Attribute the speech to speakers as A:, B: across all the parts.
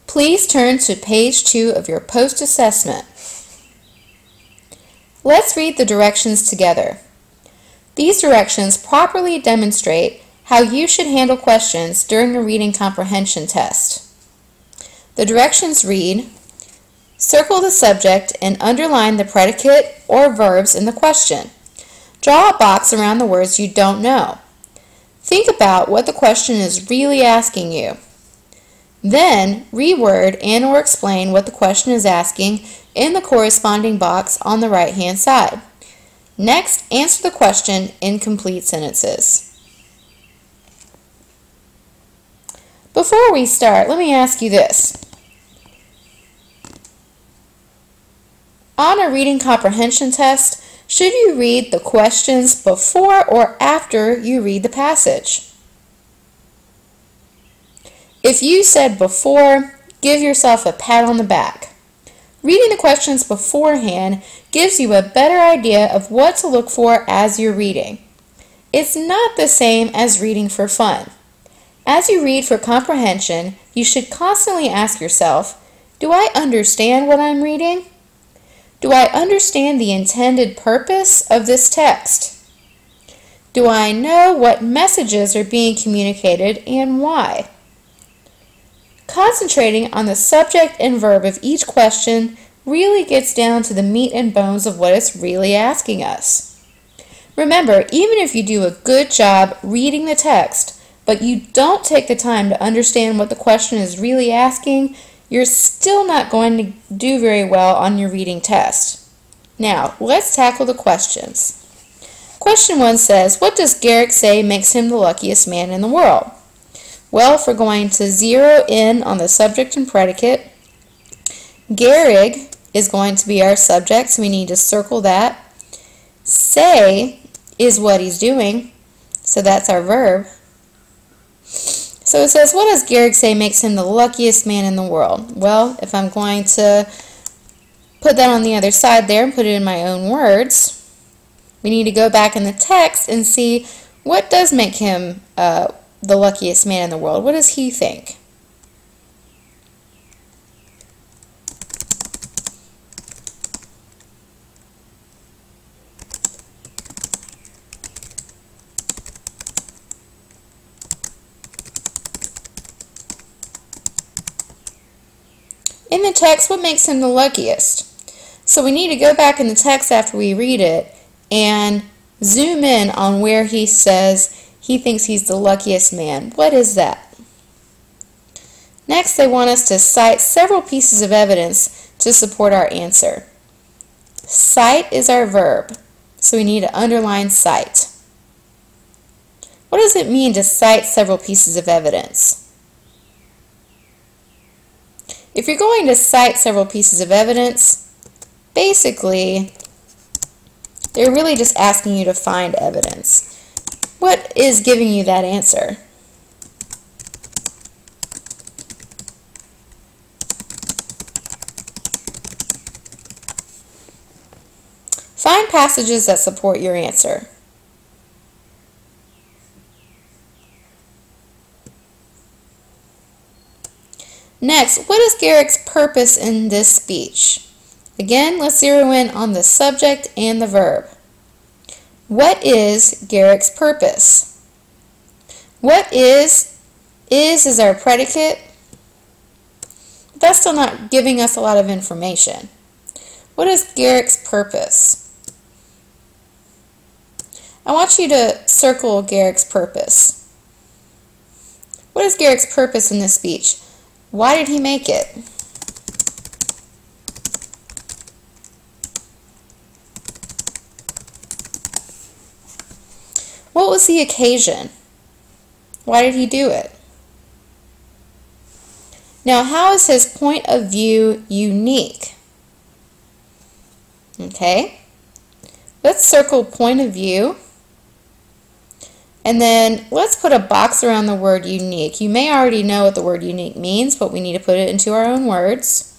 A: Please turn to page 2 of your post-assessment. Let's read the directions together. These directions properly demonstrate how you should handle questions during a reading comprehension test. The directions read, circle the subject and underline the predicate or verbs in the question. Draw a box around the words you don't know. Think about what the question is really asking you. Then, reword and/or explain what the question is asking in the corresponding box on the right-hand side. Next, answer the question in complete sentences. Before we start, let me ask you this. On a reading comprehension test, should you read the questions before or after you read the passage? If you said before, give yourself a pat on the back. Reading the questions beforehand gives you a better idea of what to look for as you're reading. It's not the same as reading for fun. As you read for comprehension, you should constantly ask yourself, do I understand what I'm reading? Do I understand the intended purpose of this text? Do I know what messages are being communicated and why? Concentrating on the subject and verb of each question really gets down to the meat and bones of what it's really asking us. Remember, even if you do a good job reading the text, but you don't take the time to understand what the question is really asking, you're still not going to do very well on your reading test. Now, let's tackle the questions. Question 1 says, what does Garrick say makes him the luckiest man in the world? Well, if we're going to zero in on the subject and predicate, Garrick is going to be our subject, so we need to circle that. Say is what he's doing, so that's our verb. So it says, what does Garrick say makes him the luckiest man in the world? Well, if I'm going to put that on the other side there and put it in my own words, we need to go back in the text and see what does make him the luckiest man in the world. What does he think? In the text, what makes him the luckiest? So we need to go back in the text after we read it and zoom in on where he says he thinks he's the luckiest man. What is that? Next, they want us to cite several pieces of evidence to support our answer. Cite is our verb, so we need to underline cite. What does it mean to cite several pieces of evidence? If you're going to cite several pieces of evidence, basically, they're really just asking you to find evidence. What is giving you that answer? Find passages that support your answer. Next, what is Garrick's purpose in this speech? Again, let's zero in on the subject and the verb. What is Garrick's purpose? What is our predicate. That's still not giving us a lot of information. What is Garrick's purpose? I want you to circle Garrick's purpose. What is Garrick's purpose in this speech? Why did he make it? What was the occasion? Why did he do it? Now, how is his point of view unique? Okay, let's circle point of view. And then let's put a box around the word unique. You may already know what the word unique means, but we need to put it into our own words.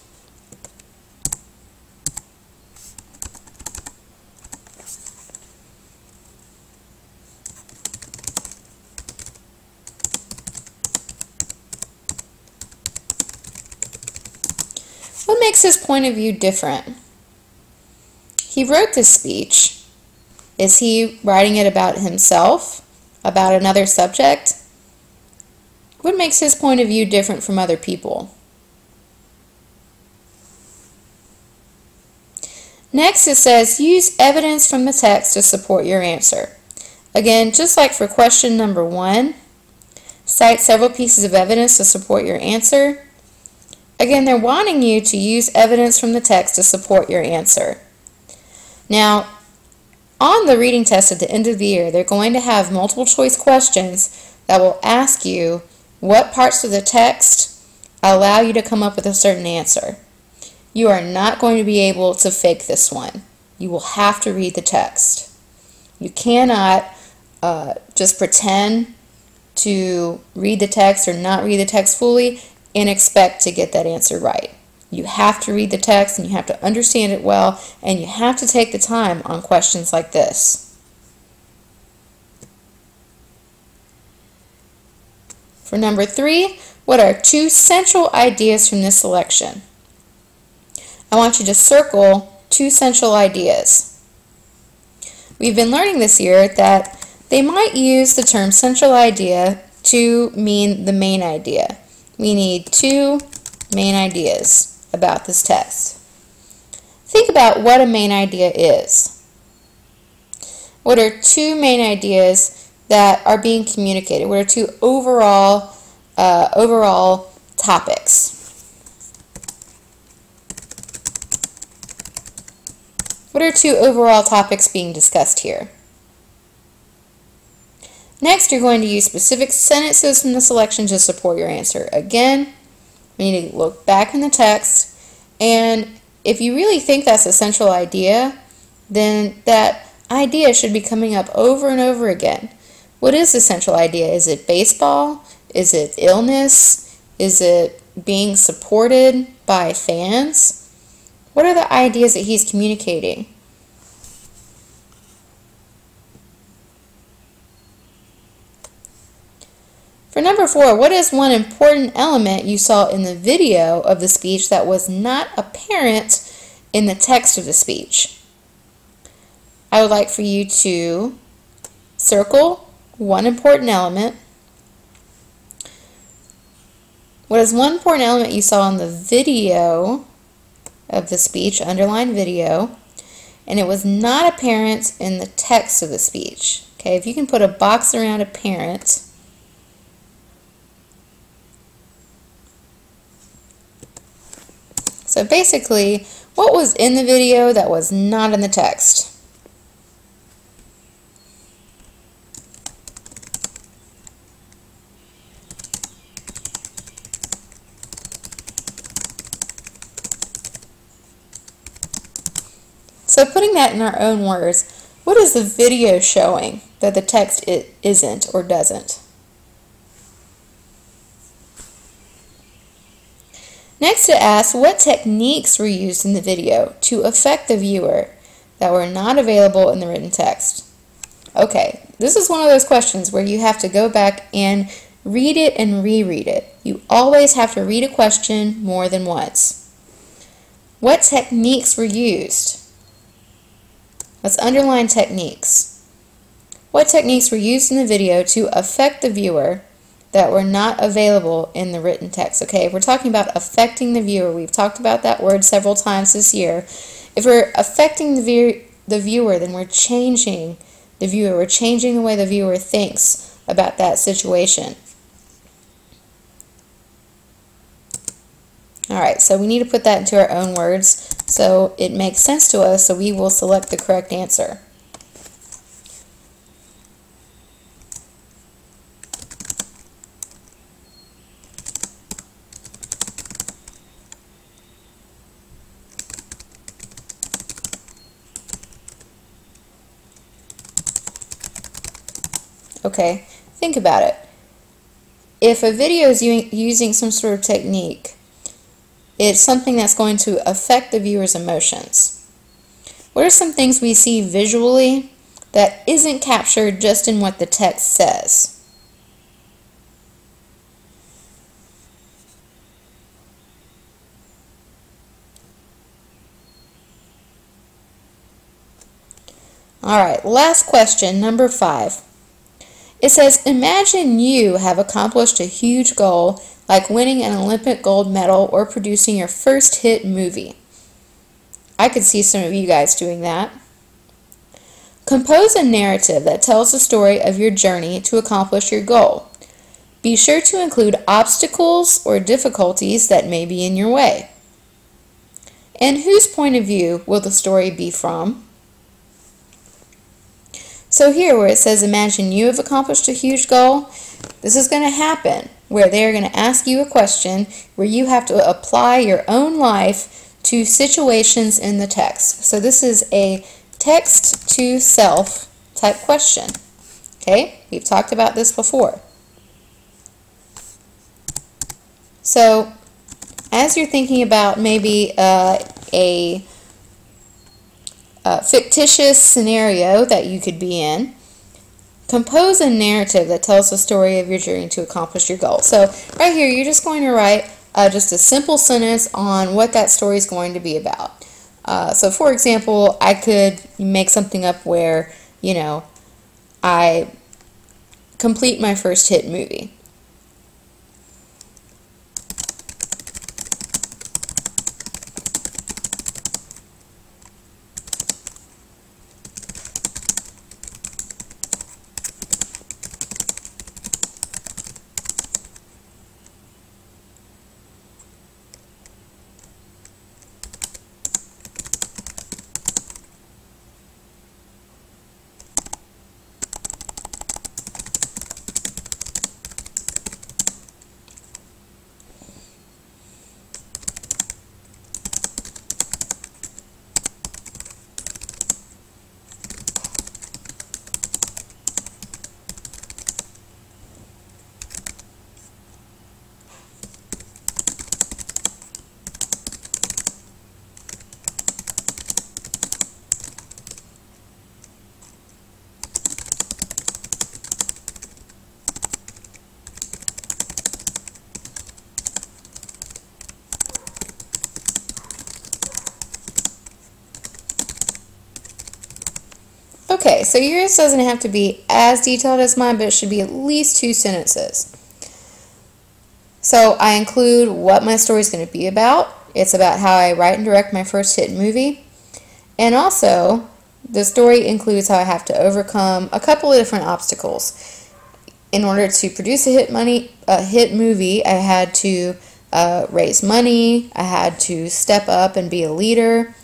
A: What makes his point of view different? He wrote this speech. Is he writing it about himself? About another subject? What makes his point of view different from other people? Next it says, use evidence from the text to support your answer. Again, just like for question number 1, cite several pieces of evidence to support your answer. Again, they're wanting you to use evidence from the text to support your answer. Now, on the reading test at the end of the year, they're going to have multiple choice questions that will ask you what parts of the text allow you to come up with a certain answer. You are not going to be able to fake this one. You will have to read the text. You cannot just pretend to read the text or not read the text fully and expect to get that answer right. You have to read the text and you have to understand it well, and you have to take the time on questions like this. For number 3, what are 2 central ideas from this selection? I want you to circle 2 central ideas. We've been learning this year that they might use the term central idea to mean the main idea. We need 2 main ideas about this text. Think about what a main idea is. What are 2 main ideas that are being communicated? What are 2 overall topics? What are 2 overall topics being discussed here? Next, you're going to use specific sentences from the selection to support your answer. Again, we need to look back in the text, and if you really think that's a central idea, then that idea should be coming up over and over again. What is the central idea? Is it baseball? Is it illness? Is it being supported by fans? What are the ideas that he's communicating? For number 4, what is one important element you saw in the video of the speech that was not apparent in the text of the speech? I would like for you to circle one important element. What is one important element you saw in the video of the speech, underline video, and it was not apparent in the text of the speech? Okay, if you can put a box around apparent. So basically, what was in the video that was not in the text? So putting that in our own words, what is the video showing that the text isn't or doesn't? Next, it asks what techniques were used in the video to affect the viewer that were not available in the written text. Okay, this is one of those questions where you have to go back and read it and reread it. You always have to read a question more than once. What techniques were used? Let's underline techniques. What techniques were used in the video to affect the viewer that were not available in the written text? Okay, if we're talking about affecting the viewer, we've talked about that word several times this year. If we're affecting the viewer, then we're changing the viewer. We're changing the way the viewer thinks about that situation. Alright, so we need to put that into our own words so it makes sense to us, so we will select the correct answer. Okay, think about it. If a video is using some sort of technique, it's something that's going to affect the viewer's emotions. What are some things we see visually that isn't captured just in what the text says? All right, last question, number 5. It says, imagine you have accomplished a huge goal like winning an Olympic gold medal or producing your first hit movie. I could see some of you guys doing that. Compose a narrative that tells the story of your journey to accomplish your goal. Be sure to include obstacles or difficulties that may be in your way. And whose point of view will the story be from? So here where it says imagine you have accomplished a huge goal, this is going to happen where they're going to ask you a question where you have to apply your own life to situations in the text. So this is a text to self type question. Okay, we've talked about this before. So as you're thinking about maybe a fictitious scenario that you could be in, compose a narrative that tells the story of your journey to accomplish your goal. So right here, you're just going to write just a simple sentence on what that story is going to be about. So for example, I could make something up where, you know, I complete my first hit movie. Okay, so yours doesn't have to be as detailed as mine, but it should be at least 2 sentences. So I include what my story is going to be about. It's about how I write and direct my first hit movie. And also, the story includes how I have to overcome a couple of different obstacles. In order to produce a hit movie, I had to raise money, I had to step up and be a leader,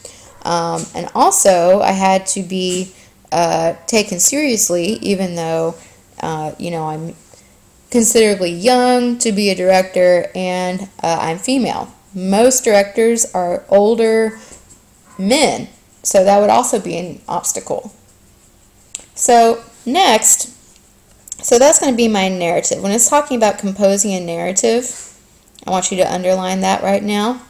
A: and also I had to be taken seriously, even though you know, I'm considerably young to be a director, and I'm female. Most directors are older men, so that would also be an obstacle. So next, so that's going to be my narrative. When it's talking about composing a narrative, I want you to underline that right now.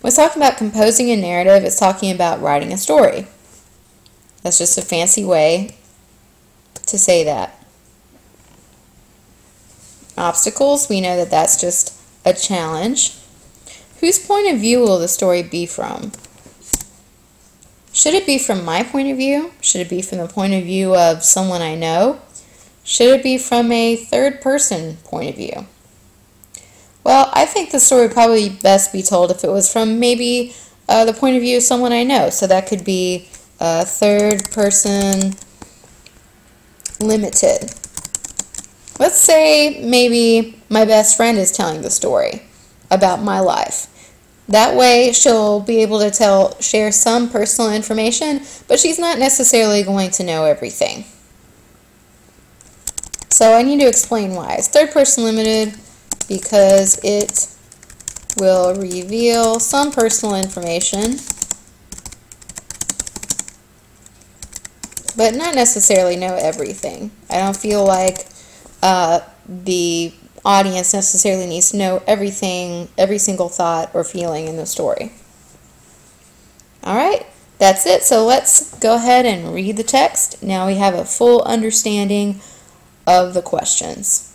A: When it's talking about composing a narrative, it's talking about writing a story. That's just a fancy way to say that. Obstacles, we know that that's just a challenge. Whose point of view will the story be from? Should it be from my point of view? Should it be from the point of view of someone I know? Should it be from a third person point of view? Well, I think the story would probably best be told if it was from maybe the point of view of someone I know. So that could be third person limited. Let's say maybe my best friend is telling the story about my life. That way she'll be able to share some personal information, but she's not necessarily going to know everything. So I need to explain why. It's third person limited because it will reveal some personal information, but not necessarily know everything. I don't feel like the audience necessarily needs to know everything, every single thought or feeling in the story. Alright, that's it. So let's go ahead and read the text. Now we have a full understanding of the questions.